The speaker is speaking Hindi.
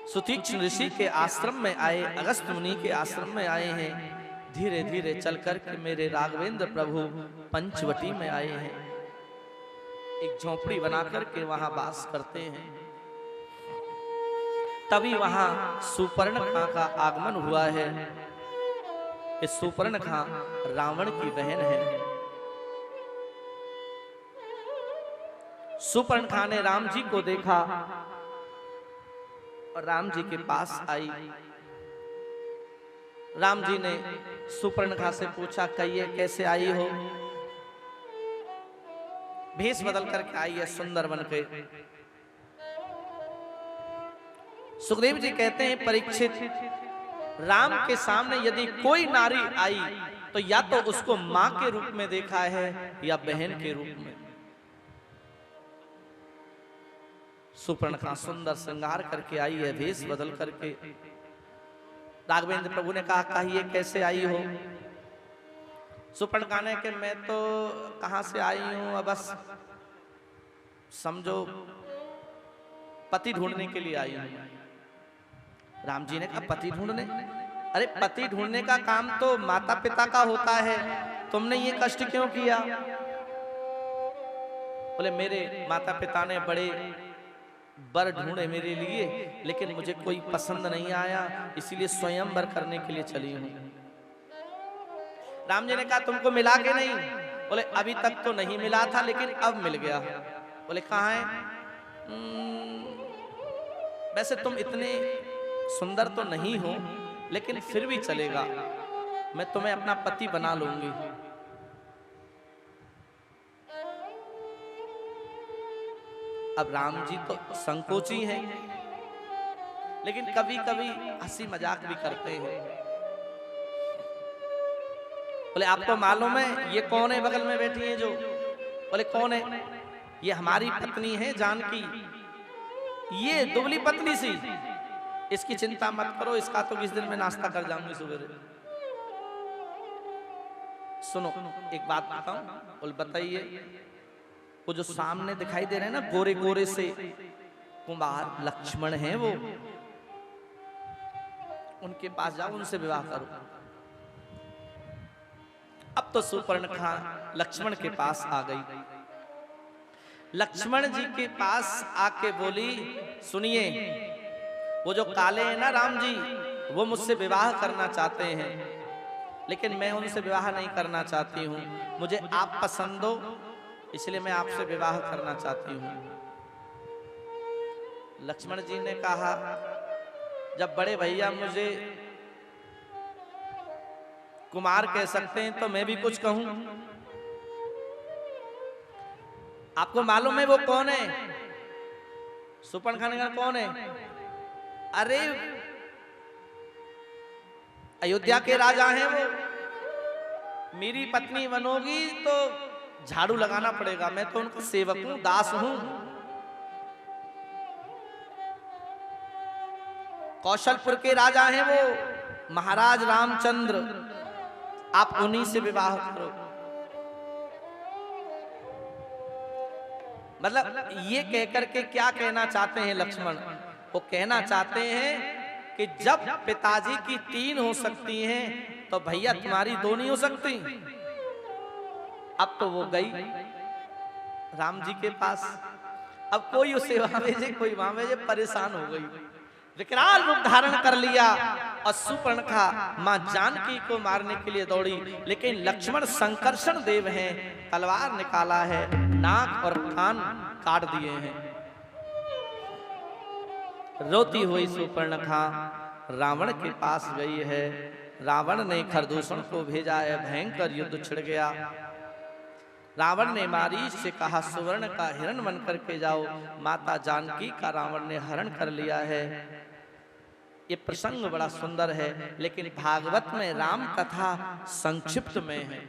सुतीक्ष्ण ऋषि के आश्रम में आए, अगस्त मुनि के आश्रम में आए हैं। धीरे धीरे चलकर के मेरे राघवेंद्र प्रभु पंचवटी में आए हैं। एक झोपड़ी बनाकर के वहां वास करते हैं। तभी वहां सुपर्णखा का आगमन हुआ है। इस सुपर्णखा रावण की बहन है। सुपर्णखा ने राम जी को देखा और राम जी के पास आई। राम जी ने सुपर्णखा से पूछा, कहिए कैसे आई हो? भेष बदल करके आई है, सुंदर बनके। सुखदेव जी कहते हैं, परीक्षित, राम के सामने यदि कोई नारी आई तो या तो उसको मां के रूप में देखा है या बहन के रूप में। सुपर्णखा सुंदर श्रृंगार करके आई है, भेष बदल करके। राघवेंद्र प्रभु ने कहा, कहिए कैसे आई हो? सुपर्णखा ने कि मैं तो कहां से आई हूं, अब बस समझो पति ढूंढने के लिए आई हूं। राम जी ने कहा, पति ढूंढने? अरे पति ढूंढने का काम तो माता पिता का होता है, तुमने ये कष्ट क्यों किया? बोले, मेरे माता पिता ने बड़े वर ढूंढे मेरे लिए, लेकिन मुझे कोई पसंद नहीं आया, इसीलिए स्वयंवर करने के लिए चली हूं। राम जी ने कहा, तुमको मिला के नहीं? बोले, अभी तक तो नहीं मिला था, लेकिन अब मिल गया। बोले, कहाँ है? वैसे तुम इतने सुंदर तो नहीं हो, लेकिन फिर भी चलेगा, मैं तुम्हें अपना पति बना लूंगी। अब राम जी तो संकोची हैं, लेकिन कभी कभी हंसी मजाक भी करते हैं। बोले, आपको मालूम है ये कौन है बगल में बैठी है जो? बोले, कौन है? ये हमारी पत्नी है जानकी, ये दुबली पत्नी सी। इसकी चिंता मत करो, इसका तो किस दिन में नाश्ता कर जाऊंगी सुबह। सुनो एक बात बताऊं? बोले, बताइए। वो जो सामने दिखाई दे रहे हैं ना, गोरे गोरे से कुमार लक्ष्मण हैं, वो उनके पास जाओ, उनसे विवाह करो। अब तो सुपर्णखा लक्ष्मण के पास आ गई। लक्ष्मण जी के पास आके बोली, सुनिए, वो जो काले हैं ना राम जी, वो मुझसे विवाह करना चाहते हैं, लेकिन मैं उनसे विवाह नहीं करना चाहती हूँ। मुझे आप पसंद हो, इसलिए मैं आपसे विवाह करना चाहती हूँ। लक्ष्मण जी ने कहा, जब बड़े भैया मुझे कुमार कह सकते हैं तो मैं भी कुछ कहूं। आपको मालूम है वो कौन है? सुपर्णखा ने कहा, कौन है? अरे अयोध्या के राजा हैं वो। मेरी पत्नी बनोगी तो झाड़ू लगाना पड़ेगा, मैं तो उनका सेवक हूं, दास हूं। कौशलपुर के राजा हैं वो, महाराज रामचंद्र, आप उन्हीं से विवाह करो। मतलब ये कहकर के क्या कहना चाहते हैं लक्ष्मण? वो कहना चाहते हैं कि जब पिताजी की 3 हो सकती हैं तो भैया तुम्हारी 2 नहीं हो सकती। अब तो वो गई राम जी के पास, अब कोई उसे वहां भेजे, कोई वहां भेजे, परेशान हो गई, विकराल रूप धारण कर लिया। और सुपर्णखा मां जानकी को मारने के लिए दौड़ी, लेकिन लक्ष्मण संकर्षण देव हैं, तलवार निकाला है, नाक और कान काट दिए हैं। रोती हुई सुपर्णखा रावण के पास गई है। रावण ने खरदूषण को भेजा है, भयंकर युद्ध छिड़ गया। रावण ने मारीच से कहा, सुवर्ण का हिरण बन करके जाओ। माता जानकी का रावण ने हरण कर लिया है। ये प्रसंग बड़ा सुंदर है, लेकिन भागवत में राम कथा संक्षिप्त में है।